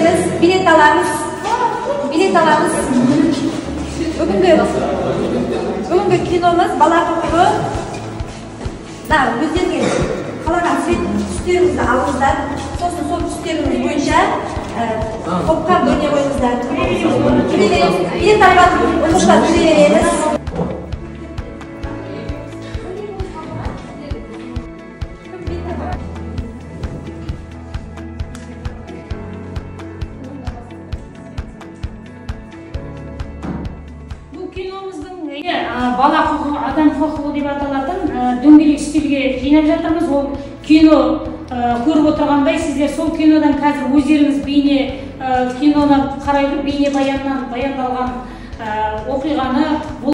береміз, билет аламыз. Бүгінгі киномыз бала құқығы. Өздеріңіз қалаған түстеріңізді алыңыздар. Сосын сол түстеріңіз бойынша топқа бөліне қойыңыздар. Билет алған оқушыға төлей береміз. Бала құқығы, адам құқығы деп аталатын дөңгелек үстелге жинап жатырмыз. Ол кино көріп отырғандай, сіздер сол кинодан қазір өздеріңіз киноны қарай бейне баяндалған оқиғаны